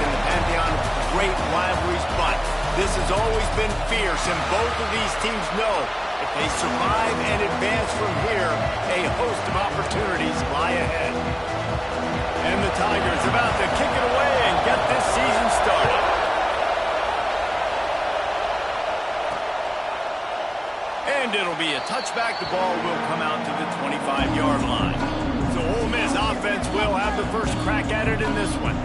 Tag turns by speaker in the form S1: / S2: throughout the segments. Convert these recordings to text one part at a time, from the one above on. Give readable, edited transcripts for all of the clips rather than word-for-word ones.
S1: in the pantheon of great rivalries, but this has always been fierce, and both of these teams know if they survive and advance from here, a host of opportunities lie ahead. And the Tigers about to kick it away and get this season started. And it'll be a touchback. The ball will come out to the 25-yard line. So Ole Miss offense will have the first crack at it in this one.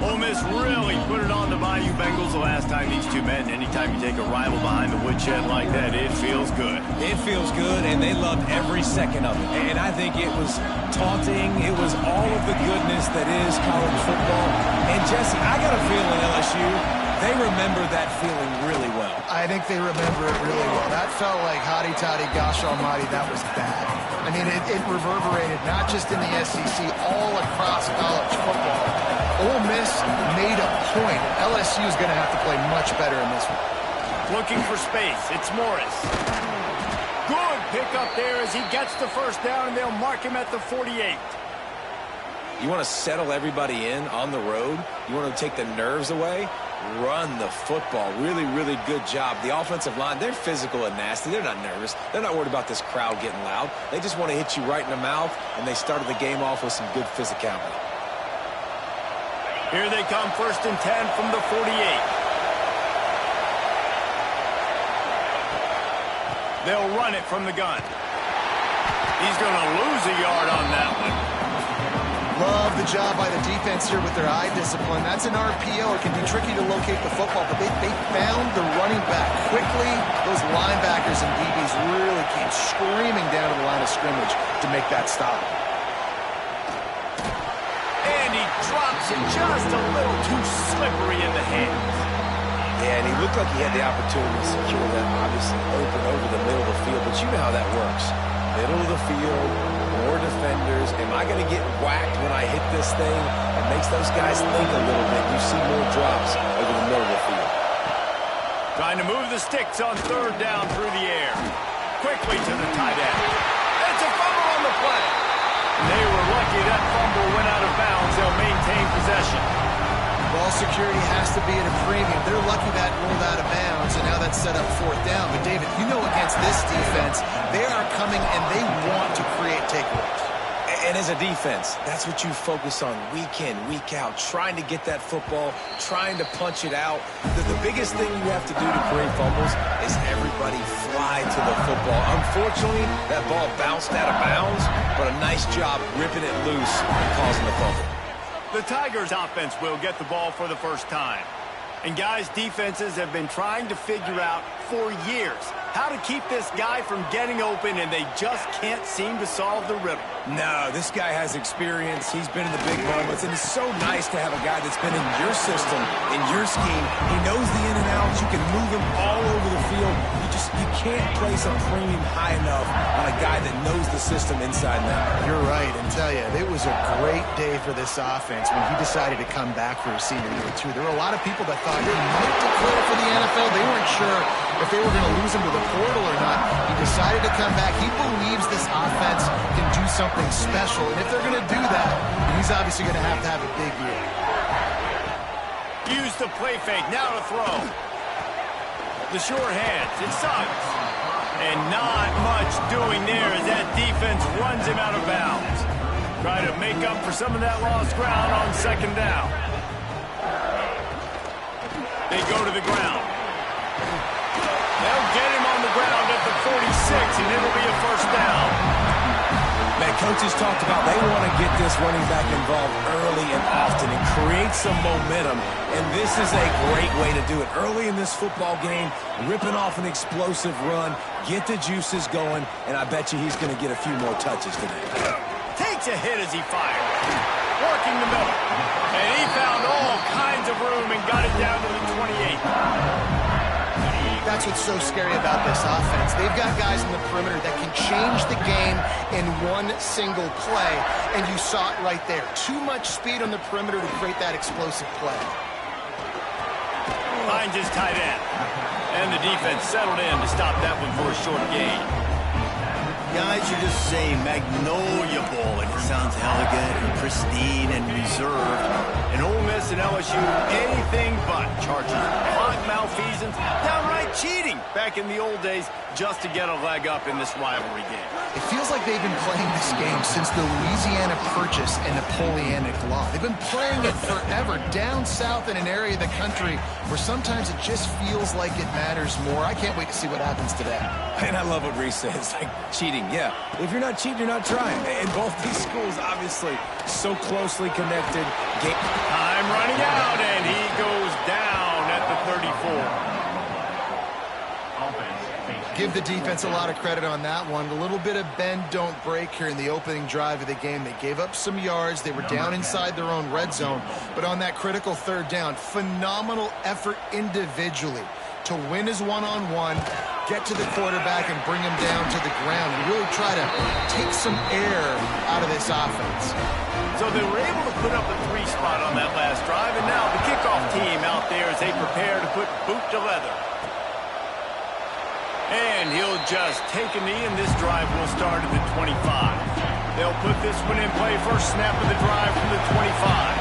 S1: Ole Miss really put it on the Bayou Bengals the last time these two met. And anytime you take a rival behind the woodshed like that, it feels good.
S2: It feels good, and they loved every second of it. And I think it was taunting. It was all of the goodness that is college football. And, Jesse, I got a feeling LSU, they remember that feeling really well.
S3: I think they remember it really well. That felt like hotty-totty, gosh almighty, that was bad. I mean, it reverberated not just in the SEC, all across college football. Ole Miss made a point. LSU is going to have to play much better in this one.
S1: Looking for space. It's Morris. Good pick up there as he gets the first down, and they'll mark him at the 48.
S2: You want to settle everybody in on the road? You want to take the nerves away? Run the football. Really, really good job. The offensive line, they're physical and nasty. They're not nervous. They're not worried about this crowd getting loud. They just want to hit you right in the mouth, and they started the game off with some good physicality.
S1: Here they come, 1st and 10 from the 48. They'll run it from the gun. He's going to lose a yard on that one.
S3: Love the job by the defense here with their eye discipline. That's an RPO. It can be tricky to locate the football, but they found the running back quickly. Those linebackers and DBs really came screaming down to the line of scrimmage to make that stop.
S1: And he drops it just a little too slippery in the hands.
S2: Yeah, and he looked like he had the opportunity to secure that, obviously open over the middle of the field, but you know how that works. Middle of the field, more defenders. Am I going to get whacked when I hit this thing? It makes those guys think a little bit. You see more drops over the middle of the field.
S1: Trying to move the sticks on 3rd down through the air. Quickly to the tight end. It's a fumble on the play. They were lucky that fumble went out of bounds. They'll maintain possession.
S3: Ball security has to be at a premium. They're lucky that rolled out of bounds, and now that's set up 4th down. But, David, you know against this defense, they are coming and they want to create takeaways.
S2: And as a defense, that's what you focus on week in, week out, trying to get that football, trying to punch it out. The biggest thing you have to do to create fumbles is everybody fly to the football. Unfortunately, that ball bounced out of bounds, but a nice job ripping it loose and causing the fumble.
S1: The Tigers offense will get the ball for the first time. And guys, defenses have been trying to figure out for years how to keep this guy from getting open, and they just can't seem to solve the riddle.
S2: No, this guy has experience. He's been in the big moments, and it's so nice to have a guy that's been in your system, in your scheme. He knows the in and outs. You can move him all over the field. You can't place a premium high enough on a guy that knows the system inside and out.
S3: You're right, and tell you, it was a great day for this offense when he decided to come back for his senior year, too. There were a lot of people that thought he might declare for the NFL. They weren't sure if they were going to lose him to the portal or not. He decided to come back. He believes this offense can do something special, and if they're going to do that, he's obviously going to have a big year.
S1: Use the play fake, now to throw. The short hands, it's Suggs. And not much doing there as that defense runs him out of bounds. Try to make up for some of that lost ground on 2nd down. They go to the ground. They'll get him on the ground at the 46, and it'll be a 1st down.
S2: Man, coaches talked about they want to get this running back involved early and often and create some momentum, and this is a great way to do it. Early in this football game, ripping off an explosive run, get the juices going, and I bet you he's going to get a few more touches today.
S1: Takes a hit as he fired. Working the middle. And he found all kinds of room and got it down to the 28.
S3: That's what's so scary about this offense. They've got guys in the perimeter that can change the game in one single play, and you saw it right there. Too much speed on the perimeter to create that explosive play.
S1: Finds his tight end. And the defense settled in to stop that one for a short gain. Guys, you just say Magnolia Bowl, and it sounds elegant and pristine and reserved. And Ole Miss and LSU, anything but. Charges hog malfeasance, downright cheating back in the old days just to get a leg up in this rivalry game.
S3: It feels like they've been playing this game since the Louisiana Purchase and Napoleonic Law. They've been playing it forever down south in an area of the country where sometimes it just feels like it matters more. I can't wait to see what happens today.
S2: And I love what Reese says, like cheating. Yeah, if you're not cheating, you're not trying. And both these schools, obviously, so closely connected.
S1: Time running out, and he goes down at the 34.
S3: Give the defense a lot of credit on that one. A little bit of bend, don't break here in the opening drive of the game. They gave up some yards. They were down inside their own red zone. But on that critical third down, phenomenal effort individually to win his one-on-one, get to the quarterback, and bring him down to the ground and really try to take some air out of this offense.
S1: So they were able to put up a 3 spot on that last drive, and now the kickoff team out there as they prepare to put boot to leather. And he'll just take a knee, and this drive will start at the 25. They'll put this one in play. First snap of the drive from the 25.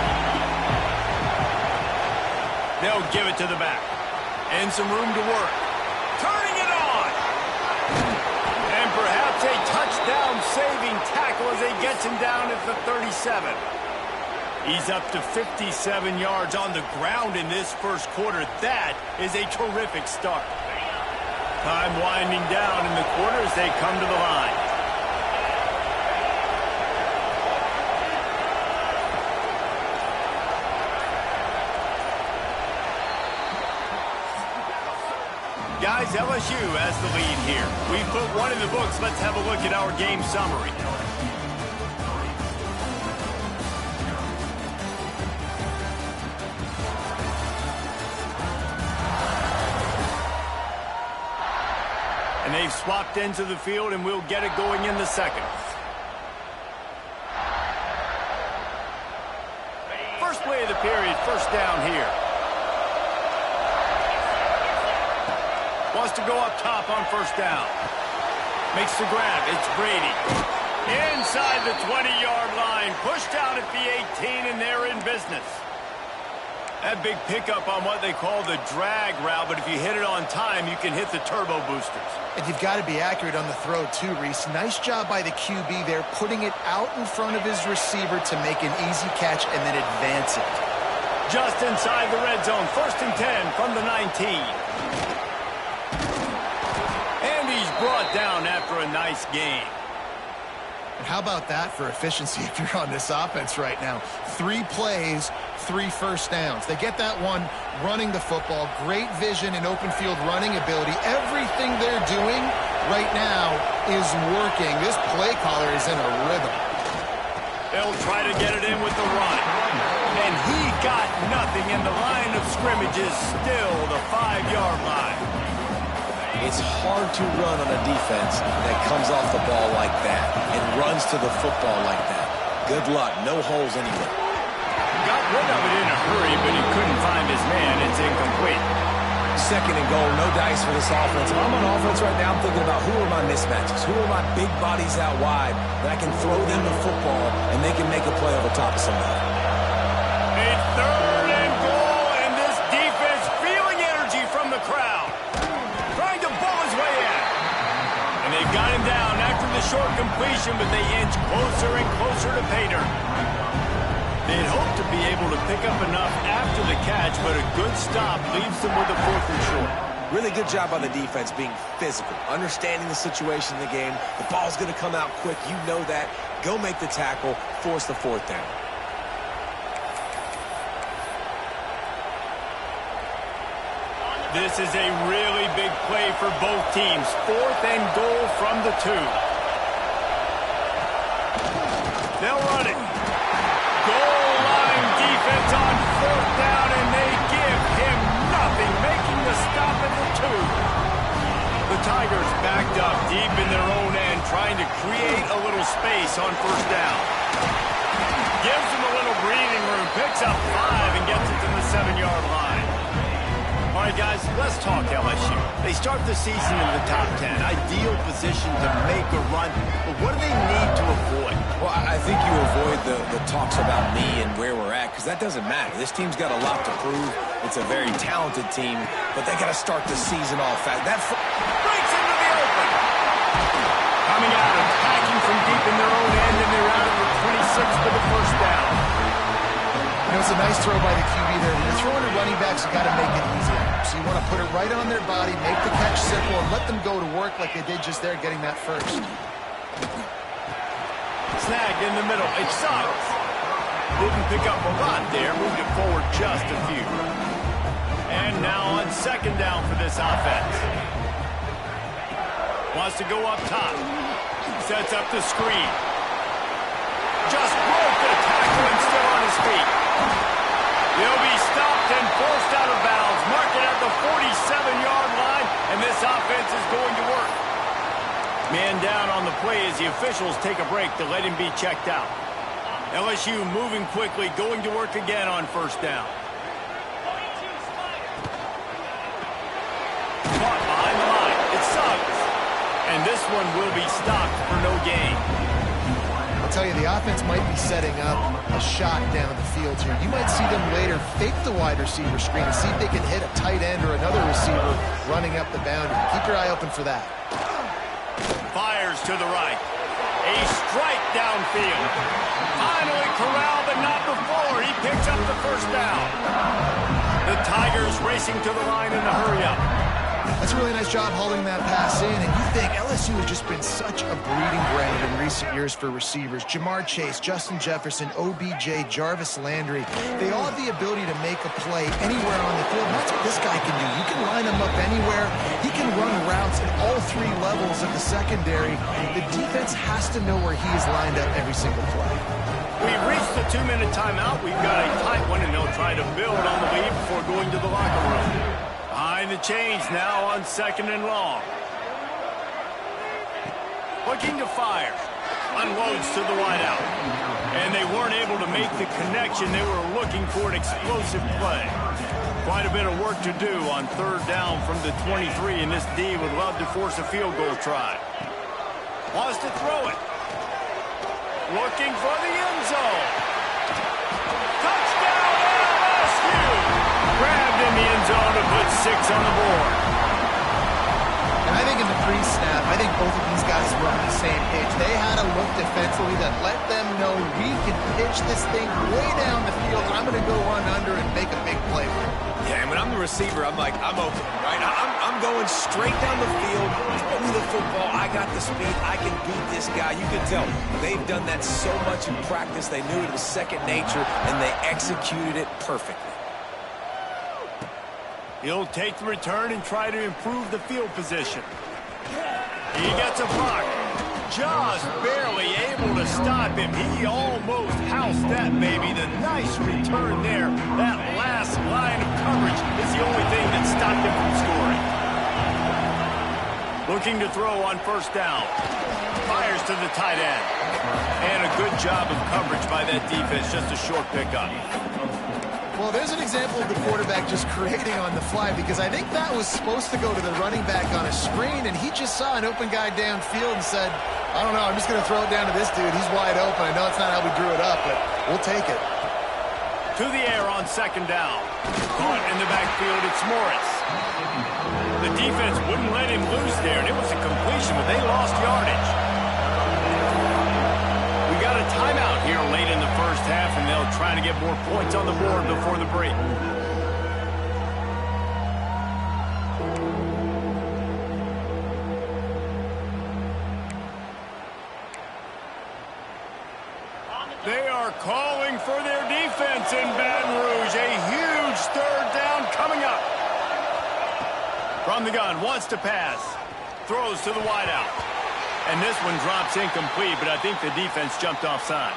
S1: They'll give it to the back. And some room to work. Turning it on. And perhaps a touchdown-saving tackle as he gets him down at the 37. He's up to 57 yards on the ground in this first quarter. That is a terrific start. Time winding down in the quarter as they come to the line. Guys, LSU has the lead here. We put one in the books. Let's have a look at our game summary. And they've swapped ends of the field, and we'll get it going in the second. First play of the period, first down here. Wants to go up top on first down. Makes the grab. It's Brady. Inside the 20-yard line. Pushed out at the 18, and they're in business. That big pickup on what they call the drag route, but if you hit it on time, you can hit the turbo boosters.
S3: And you've got to be accurate on the throw, too, Reese. Nice job by the QB there, putting it out in front of his receiver to make an easy catch and then advance it.
S1: Just inside the red zone, 1st and 10 from the 19. And he's brought down after a nice gain.
S3: And how about that for efficiency if you're on this offense right now? 3 plays, 3 first downs. They get that one running the football. Great vision and open field running ability. Everything they're doing right now is working. This play caller is in a rhythm.
S1: They'll try to get it in with the run. And he got nothing, and the line of scrimmage is still the 5-yard line.
S2: It's hard to run on a defense that comes off the ball like that and runs to the football like that. Good luck. No holes anywhere.
S1: Got rid of it in a hurry, but he couldn't find his man. It's incomplete.
S2: 2nd and goal. No dice for this offense. If I'm on offense right now, I'm thinking about who are my mismatches? Who are my big bodies out wide that I can throw them the football and they can make a play over top of somebody?
S1: A 3rd and goal, and this defense feeling energy from the crowd. Trying to bull his way in. And they've got him down after the short completion, but they inch closer and closer to pay dirt. They'd hoped to be able to pick up enough after the catch, but a good stop leaves them with a 4th and short.
S2: Really good job by the defense being physical, understanding the situation in the game. The ball's going to come out quick. You know that. Go make the tackle, force the 4th down.
S1: This is a really big play for both teams. 4th and goal from the 2. They'll run it. Goal line defense on 4th down, and they give him nothing, making the stop at the 2. The Tigers backed up deep in their own end, trying to create a little space on 1st down. Gives them a little breathing room, picks up 5, and gets it to the 7-yard line. On All right, guys, let's talk LSU. They start the season in the top 10. Ideal position to make a run. But what do they need to avoid?
S2: Well, I think you avoid the talks about me and where we're at, because that doesn't matter. This team's got a lot to prove. It's a very talented team, but they got to start the season off fast. That
S1: breaks into the open. Coming out, attacking from deep in their own end, and they're out of the 26 for the first down.
S3: You know, it's a nice throw by the QB there. When you're throwing to running backs, you got to make it easy. So you want to put it right on their body, make the catch simple, and let them go to work like they did just there, getting that first.
S1: Snagged in the middle. It's Suggs. Didn't pick up a lot there. Moved it forward just a few. And now on second down for this offense. Wants to go up top. Sets up the screen. Just broke the tackle and still on his feet. He'll be stopped and forced out of bounds. Mark it at the 47-yard line, and this offense is going to work. Man down on the play as the officials take a break to let him be checked out. LSU moving quickly, going to work again on first down. Caught behind the line. It's Suggs. And this one will be stopped for no gain.
S3: I'll tell you, the offense might be setting up a shot down the field here. You might see them later fake the wide receiver screen and see if they can hit a tight end or another receiver running up the boundary. Keep your eye open for that.
S1: Fires to the right. A strike downfield. Finally corralled, but not before. He picks up the first down. The Tigers racing to the line in a hurry-up.
S3: That's a really nice job hauling that pass in, and you think LSU has just been such a breeding ground in recent years for receivers. Jamar Chase, Justin Jefferson, OBJ, Jarvis Landry, they all have the ability to make a play anywhere on the field. And that's what this guy can do. You can line him up anywhere. He can run routes at all three levels of the secondary. The defense has to know where he is lined up every single play.
S1: We've reached the 2-minute timeout. We've got a tight one, and they'll try to build on the lead before going to the locker room. Behind the chains now on second and long. Looking to fire. Unloads to the wideout. And they weren't able to make the connection. They were looking for an explosive play. Quite a bit of work to do on third down from the 23, and this D would love to force a field goal try. Wants to throw it. Looking for the end zone. Touchdown LSU! Grabbed in the end zone to put 6 on the board.
S3: And I think in the pre-snap, I think both of these guys were on the same page. They had a look defensively that let them know we can pitch this thing way down the field, and I'm going to go run under and make a big play for it.
S2: Yeah, and when I'm the receiver, I'm like, I'm open, right? I'm going straight down the field. Throw me the football. I got the speed. I can beat this guy. You can tell they've done that so much in practice. They knew it was second nature, and they executed it perfectly.
S1: He'll take the return and try to improve the field position. He gets a block. Just barely able to stop him. He almost housed that baby. The nice return there. That last line of coverage is the only thing that stopped him from scoring. Looking to throw on first down. Fires to the tight end. And a good job of coverage by that defense. Just a short pickup.
S3: Well, there's an example of the quarterback just creating on the fly, because I think that was supposed to go to the running back on a screen, and he just saw an open guy downfield and said, I don't know, I'm just going to throw it down to this dude. He's wide open. I know it's not how we drew it up, but we'll take it.
S1: To the air on second down. Caught in the backfield, it's Morris. The defense wouldn't let him loose there, and it was a completion, but they lost yardage. We got a timeout here late in the first half, and they'll try to get more points on the board before the break. They are calling for their defense in Baton Rouge. A huge third down coming up. From the gun, wants to pass. Throws to the wideout. And this one drops incomplete, but I think the defense jumped offside.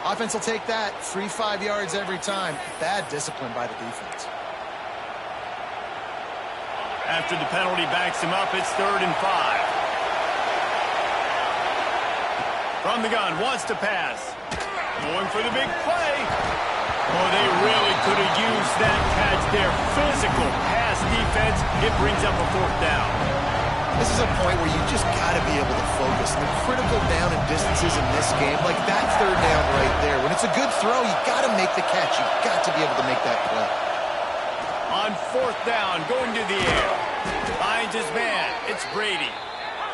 S3: Offense will take that. Free 5 yards every time. Bad discipline by the defense.
S1: After the penalty backs him up, it's 3rd and 5. From the gun, wants to pass. Going for the big play. Oh, they really could have used that catch there. Physical pass defense. It brings up a fourth down.
S3: This is a point where you just got to be able to focus. The critical down and distances in this game, like that third down right there. When it's a good throw, you got to make the catch. You got to be able to make that play.
S1: On fourth down, going to the air. Finds his man. It's Brady.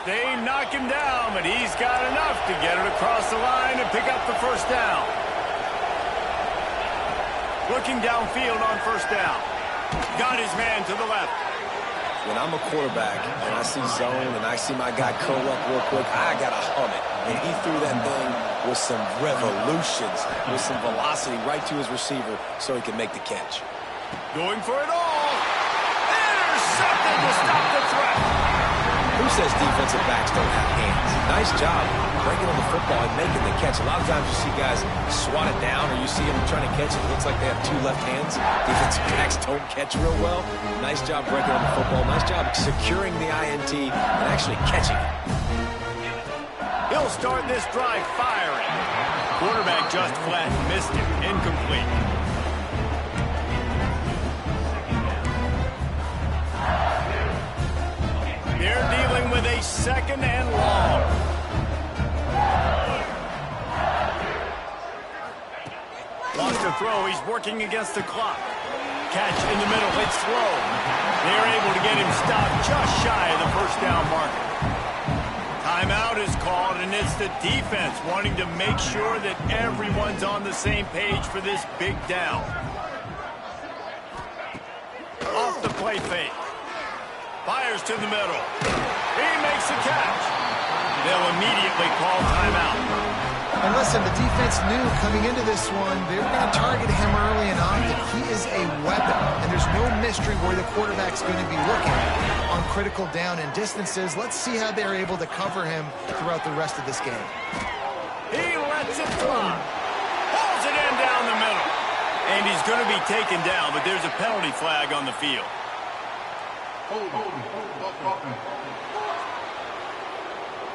S1: They knock him down, but he's got enough to get it across the line and pick up the first down. Looking downfield on first down. Got his man to the left.
S2: When I'm a quarterback and I see zone and I see my guy curl up real quick, I got to hum it. And he threw that thing with some revolutions, with some velocity right to his receiver so he can make the catch.
S1: Going for it all. Intercepted to stop the threat.
S2: Who says defensive backs don't have hands? Nice job breaking on the football and making the catch. A lot of times you see guys swat it down or you see them trying to catch it. It looks like they have two left hands. Defensive backs don't catch real well. Nice job breaking on the football. Nice job securing the INT and actually catching it.
S1: He'll start this drive firing. Quarterback just flat missed it. Incomplete. They're dealing with a second and long. Lost a throw. He's working against the clock. Catch in the middle. It's slow. They're able to get him stopped just shy of the first down marker. Timeout is called, and it's the defense wanting to make sure that everyone's on the same page for this big down. Off the play fake. Fires to the middle. He makes the catch. They'll immediately call timeout.
S3: And listen, the defense knew coming into this one, they were going to target him early and often. He is a weapon, and there's no mystery where the quarterback's going to be looking on critical down and distances. Let's see how they're able to cover him throughout the rest of this game.
S1: He lets it fly. Pulls it in down the middle. And he's going to be taken down, but there's a penalty flag on the field.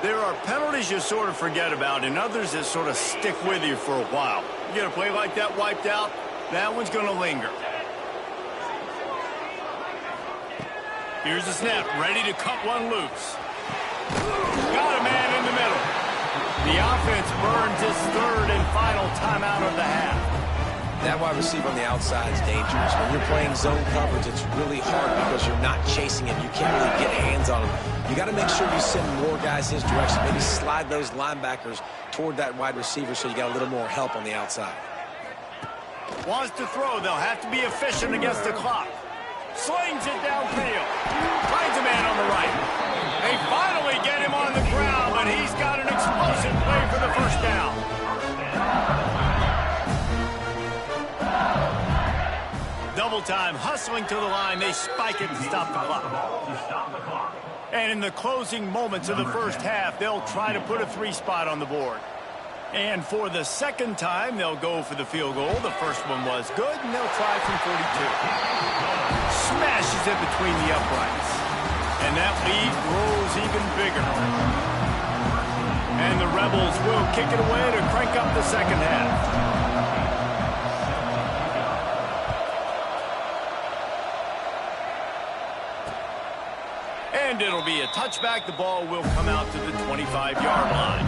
S1: There are penalties you sort of forget about and others that sort of stick with you for a while. You get a play like that wiped out, that one's going to linger. Here's the snap, ready to cut one loose. Got a man in the middle. The offense burns its third and final timeout of the half.
S2: That wide receiver on the outside is dangerous. When you're playing zone coverage, it's really hard because you're not chasing him. You can't really get hands on him. You got to make sure you send more guys his direction. Maybe slide those linebackers toward that wide receiver so you got a little more help on the outside.
S1: Wants to throw. They'll have to be efficient against the clock. Slings it downfield. Finds a man on the right. They finally get him on the ground, but he's got an explosive play for the first down. Double time, hustling to the line. They spike it to stop the clock. And in the closing moments of the first half, they'll try to put a 3 spot on the board. And for the second time, they'll go for the field goal. The first one was good, and they'll try from 42. Smashes it between the uprights. And that lead grows even bigger. And the Rebels will kick it away to crank up the second half. And it'll be a touchback. The ball will come out to the 25-yard line.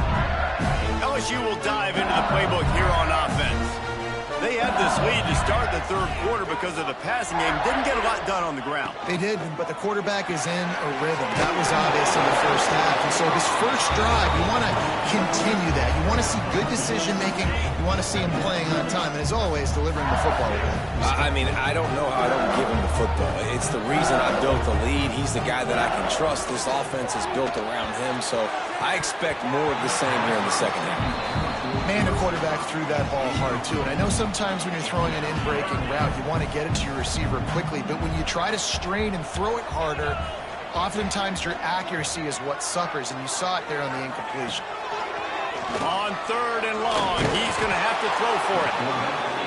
S1: LSU will dive into the playbook here on offense. They had this lead to start the third quarter because of the passing game. Didn't get a lot done on the ground.
S3: They did, but the quarterback is in a rhythm. That was obvious in the first half. And so this first drive, you want to continue that. You want to see good decision-making. You want to see him playing on time. And as always, delivering the football.
S2: I mean, I don't know how I don't give him the football. It's the reason I built the lead. He's the guy that I can trust. This offense is built around him. So I expect more of the same here in the second half.
S3: Man, the quarterback threw that ball hard, too. And I know sometimes when you're throwing an in-breaking route, you want to get it to your receiver quickly. But when you try to strain and throw it harder, oftentimes your accuracy is what suffers. And you saw it there on the incompletion.
S1: On third and long, he's going to have to throw for it.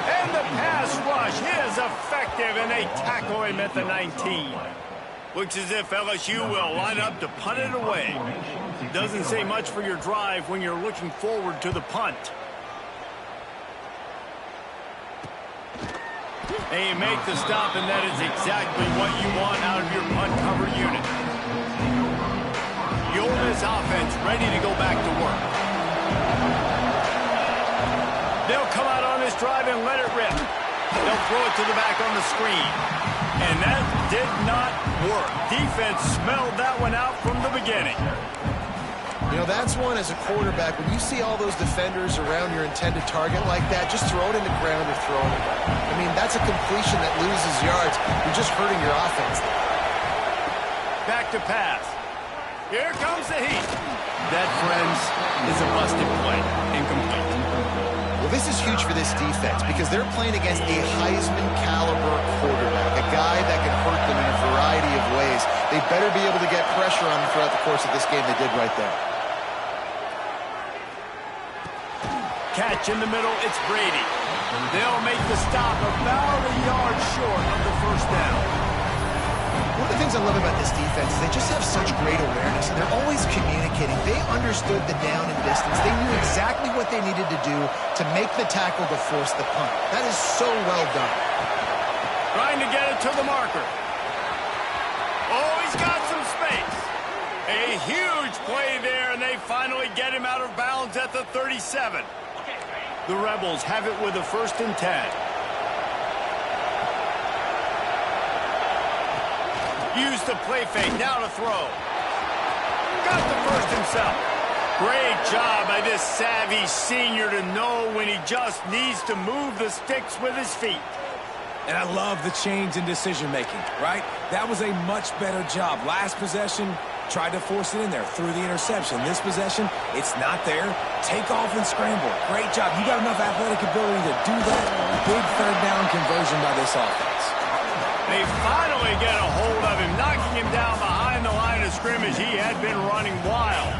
S1: And the pass rush is effective, and they tackle him at the 19. Looks as if LSU will line up to punt it away. Doesn't say much for your drive when you're looking forward to the punt. They make the stop, and that is exactly what you want out of your punt cover unit. The Ole Miss offense ready to go back to work. They'll come out on this drive and let it rip. They'll throw it to the back on the screen. And that did not work. Defense smelled that one out from the beginning.
S3: You know, that's one as a quarterback. When you see all those defenders around your intended target like that, just throw it in the ground or throw it away. I mean, that's a completion that loses yards. You're just hurting your offense.
S1: Back to pass. Here comes the heat. That, friends, is a busted play. Incomplete.
S3: Well, this is huge for this defense because they're playing against a Heisman-caliber quarterback, a guy that can hurt them in a variety of ways. They better be able to get pressure on him throughout the course of this game. They did right there.
S1: Catch in the middle, it's Brady. They'll make the stop about a yard short of the first down.
S3: One of the things I love about this defense is they just have such great awareness, and they're always communicating. They understood the down and distance. They knew exactly what they needed to do to make the tackle to force the punt. That is so well done.
S1: Trying to get it to the marker. Oh, he's got some space. A huge play there, and they finally get him out of bounds at the 37. The Rebels have it with a 1st and 10. Use the play fake, now to throw. Got the first himself. Great job by this savvy senior to know when he just needs to move the sticks with his feet.
S2: And I love the change in decision-making, right? That was a much better job. Last possession, tried to force it in there, threw the interception. This possession, it's not there. Take off and scramble. Great job. You got enough athletic ability to do that. Big 3rd down conversion by this offense.
S1: They finally get a hold of him, knocking him down behind the line of scrimmage. He had been running wild.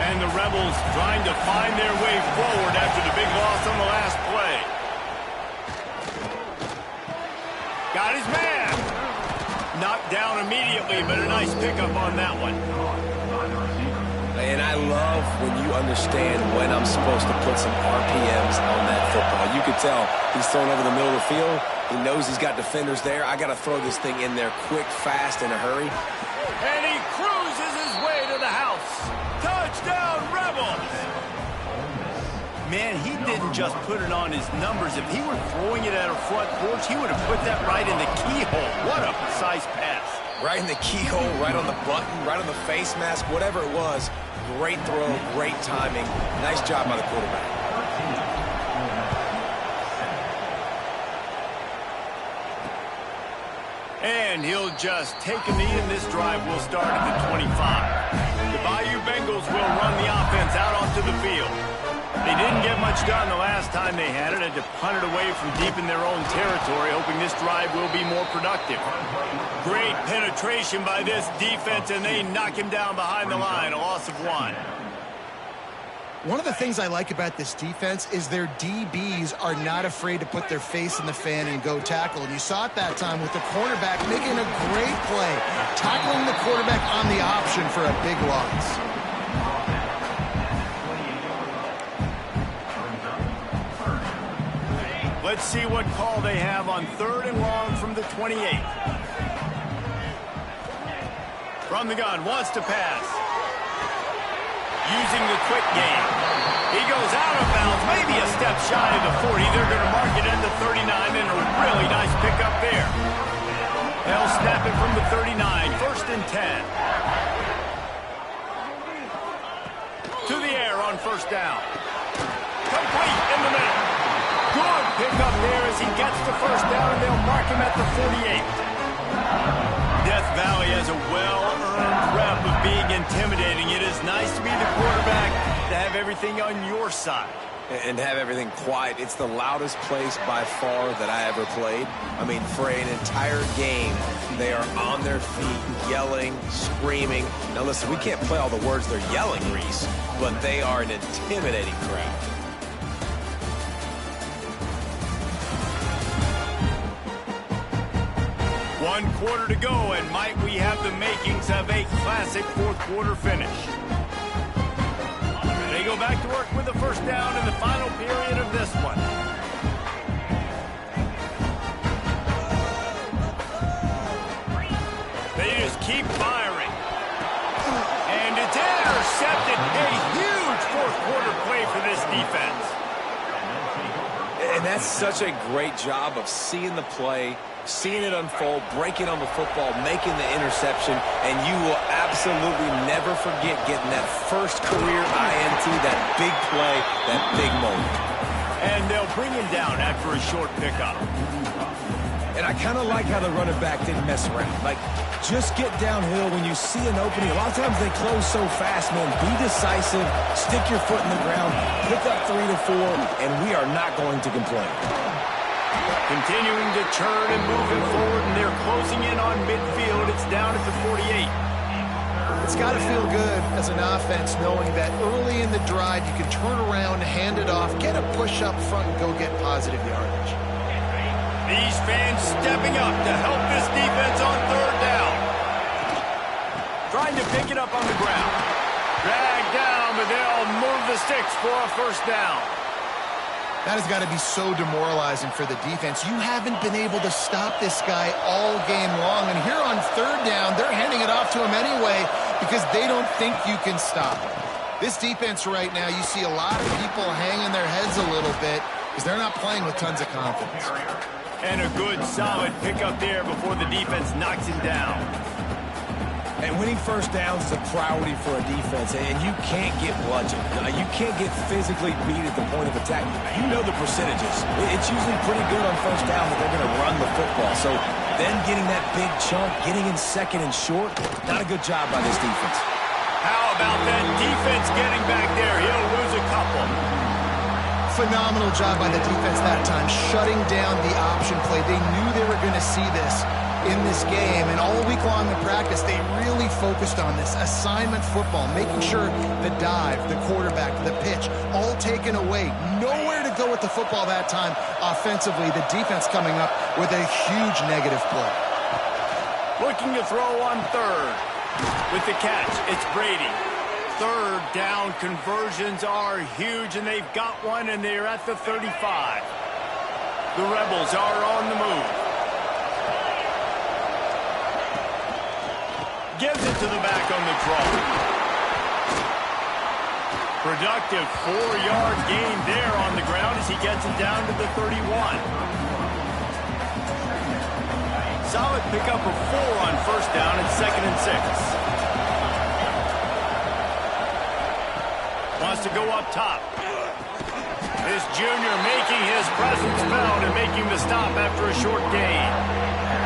S1: And the Rebels trying to find their way forward after the big loss on the last play. Got his man. Knocked down immediately, but a nice pickup on that one.
S2: And I love when you understand when I'm supposed to put some RPMs on that football. You could tell he's thrown over the middle of the field. He knows he's got defenders there. I got to throw this thing in there quick, fast, in a hurry.
S1: And he cruises his way to the house. Touchdown, Rebels! Man, he didn't just put it on his numbers. If he were throwing it at a front porch, he would have put that right in the keyhole. What a precise pass.
S2: Right in the keyhole, right on the button, right on the face mask, whatever it was. Great throw, great timing. Nice job by the quarterback.
S1: And he'll just take a knee, and this drive will start at the 25. The Bayou Bengals will run the offense out onto the field. They didn't get much done the last time they had it, had to punt it away from deep in their own territory, hoping this drive will be more productive. Great penetration by this defense, and they knock him down behind the line, a loss of 1.
S3: One of the things I like about this defense is their DBs are not afraid to put their face in the fan and go tackle. And you saw it that time with the cornerback making a great play, tackling the quarterback on the option for a big loss.
S1: Let's see what call they have on 3rd and long from the 28. From the gun, wants to pass. Using the quick game. He goes out of bounds, maybe a step shy of the 40. They're going to mark it at the 39, and a really nice pickup there. They'll snap it from the 39, 1st and 10. To the air on 1st down. Complete in the middle. Good pickup there as he gets to 1st down, and they'll mark him at the 48. Death Valley has a well-earned rep of being intimidating. It is nice to be the quarterback, to have everything on your side.
S2: And have everything quiet. It's the loudest place by far that I ever played. I mean, for an entire game, they are on their feet, yelling, screaming. Now listen, we can't play all the words they're yelling, Reese, but they are an intimidating crowd.
S1: 1 quarter to go, and might we have the makings of a classic 4th quarter finish. They go back to work with the 1st down in the final period of this one. keep firing. And it's intercepted. A huge fourth-quarter play for this defense.
S2: And that's such a great job of seeing the play, seeing it unfold, breaking on the football, making the interception, and you will absolutely never forget getting that first career INT, that big play, that big moment.
S1: And they'll bring him down after a short pickup.
S2: And I kind of like how the running back didn't mess around. Like, just get downhill when you see an opening. A lot of times they close so fast, man. Be decisive, stick your foot in the ground, pick up 3 to 4, and we are not going to complain.
S1: Continuing to turn and moving forward, and they're closing in on midfield. It's down at the 48.
S3: It's got to feel good as an offense knowing that early in the drive you can turn around, hand it off, get a push up front, and go get positive yardage.
S1: These fans stepping up to help this defense on third down. Trying to pick it up on the ground. Dragged down, but they'll move the sticks for a first down.
S3: That has got to be so demoralizing for the defense. You haven't been able to stop this guy all game long. And here on third down, they're handing it off to him anyway because they don't think you can stop him. This defense right now, you see a lot of people hanging their heads a little bit because they're not playing with tons of confidence.
S1: And a good, solid pickup there before the defense knocks him down.
S2: And winning first downs is a priority for a defense, and you can't get bludgeoned. You can't get physically beat at the point of attack. You know the percentages. It's usually pretty good on first down that they're going to run the football. So then getting that big chunk, getting in second and short, not a good job by this defense.
S1: How about that defense getting back there? He'll lose a couple.
S3: Phenomenal job by the defense that time, shutting down the option play. They knew they were going to see this in this game, and all week long in practice, they really focused on this assignment football, making sure the dive, the quarterback, the pitch, all taken away. Nowhere to go with the football that time offensively. The defense coming up with a huge negative play.
S1: Looking to throw on third. With the catch, it's Brady. Third down conversions are huge, and they've got one, and they're at the 35. The Rebels are on the move. Gives it to the back on the draw. Productive 4-yard gain there on the ground as he gets it down to the 31. Solid pickup of 4 on first down and 2nd and 6. Wants to go up top. This junior making his presence felt and making the stop after a short gain.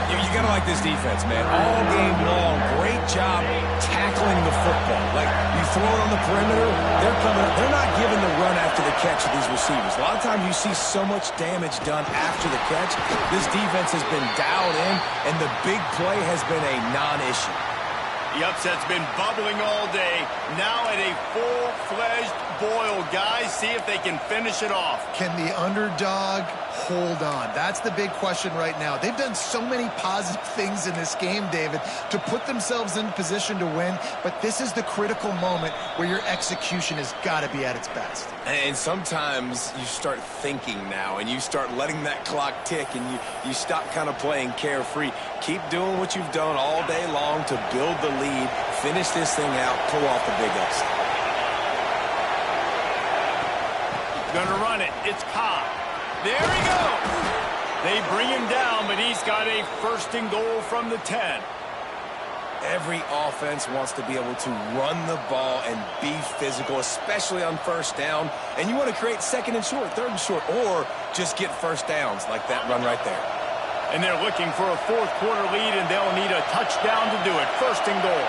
S2: You got to like this defense, man. All game long, great job tackling the football. Like, you throw it on the perimeter, they're coming up. They're not giving the run after the catch of these receivers. A lot of times you see so much damage done after the catch. This defense has been dialed in, and the big play has been a non-issue.
S1: The upset's been bubbling all day. Now at a full-fledged boil. Guys, see if they can finish it off.
S3: Can the underdog hold on? That's the big question right now. They've done so many positive things in this game, David, to put themselves in position to win, but this is the critical moment where your execution has got to be at its best.
S2: And sometimes you start thinking now, and you start letting that clock tick, and you stop kind of playing carefree. Keep doing what you've done all day long to build the lead, finish this thing out, pull off the big upset.
S1: Gonna run it. It's Cobb. There he goes. They bring him down, but he's got a 1st and goal from the 10.
S2: Every offense wants to be able to run the ball and be physical, especially on first down. And you want to create 2nd and short, 3rd and short, or just get first downs like that run right there.
S1: And they're looking for a 4th quarter lead, and they'll need a touchdown to do it. 1st and goal.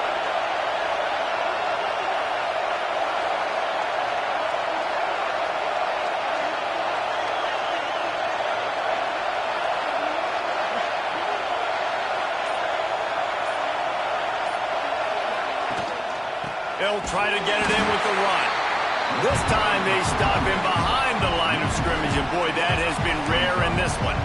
S1: They'll try to get it in with the run. This time they stop him behind the line of scrimmage, and boy, that has been rare in this one.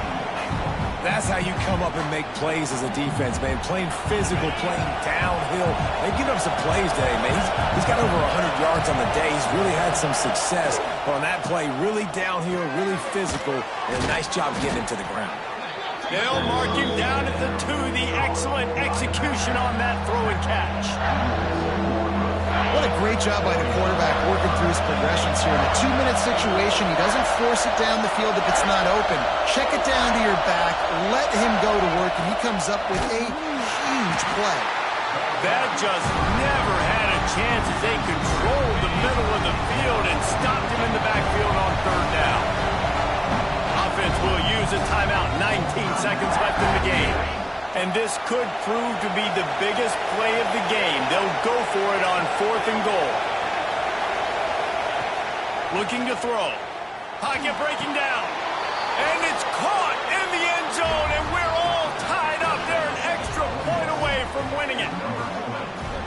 S2: That's how you come up and make plays as a defense, man. Playing physical, playing downhill. They've given up some plays today, man. He's got over 100 yards on the day. He's really had some success. But on that play, really downhill, really physical, and a nice job getting him to the ground.
S1: They'll mark him down at the 2. The excellent execution on that throw and catch.
S3: What a great job by the quarterback working through his progressions here. In a 2-minute situation, he doesn't force it down the field if it's not open. Check it down to your back, let him go to work, and he comes up with a huge play.
S1: That just never had a chance as they controlled the middle of the field and stopped him in the backfield on 3rd down. Offense will use a timeout, 19 seconds left in the game. And this could prove to be the biggest play of the game. They'll go for it on 4th and goal. Looking to throw. Pocket breaking down. And it's caught in the end zone, and we're all tied up. They're an extra point away from winning it.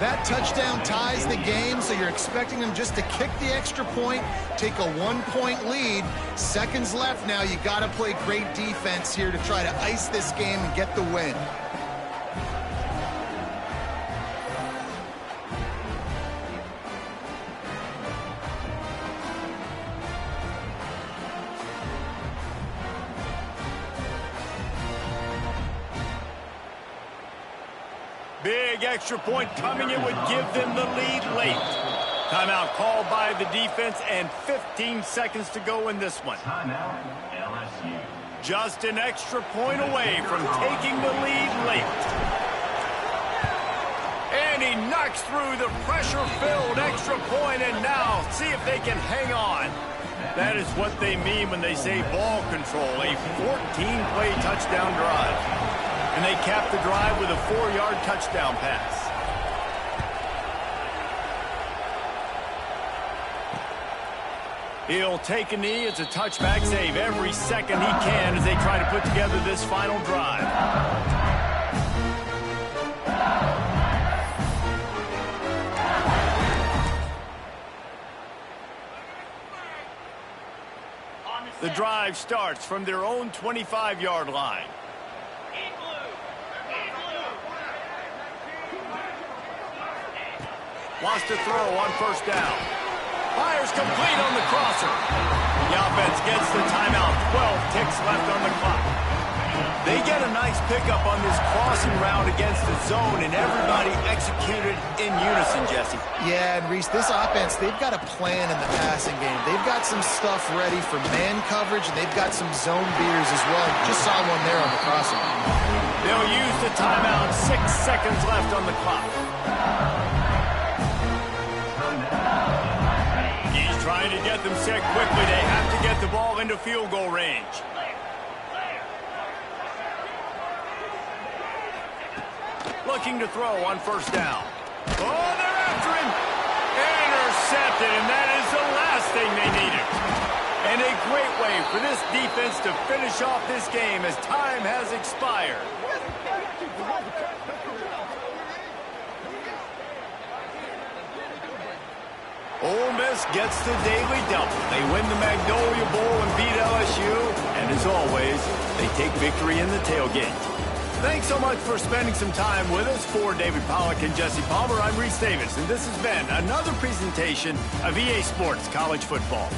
S3: That touchdown ties the game, so you're expecting them just to kick the extra point, take a 1-point lead. Seconds left now. You got to play great defense here to try to ice this game and get the win.
S1: Big extra point coming. It would give them the lead late. Timeout called by the defense and 15 seconds to go in this one. Just an extra point away from taking the lead late. And he knocks through the pressure-filled extra point, and now see if they can hang on. That is what they mean when they say ball control, a 14-play touchdown drive. And they cap the drive with a 4-yard touchdown pass. He'll take a knee. It's a touchback save every second he can as they try to put together this final drive. The drive starts from their own 25-yard line. Wants to throw on 1st down. Fires complete on the crosser. The offense gets the timeout. 12 ticks left on the clock. They get a nice pickup on this crossing route against the zone, and everybody executed in unison, Jesse.
S3: Yeah, and Reese, this offense, they've got a plan in the passing game. They've got some stuff ready for man coverage, and they've got some zone beaters as well. Just saw one there on the crossing.
S1: They'll use the timeout. 6 seconds left on the clock. He's trying to get them set quickly. They have to get the ball into field goal range. Looking to throw on 1st down. Oh, they're after him. Intercepted, and that is the last thing they needed. And a great way for this defense to finish off this game as time has expired. Ole Miss gets the daily double. They win the Magnolia Bowl and beat LSU. And as always, they take victory in the tailgate. Thanks so much for spending some time with us. For David Pollack and Jesse Palmer, I'm Reese Davis, and this has been another presentation of EA Sports College Football.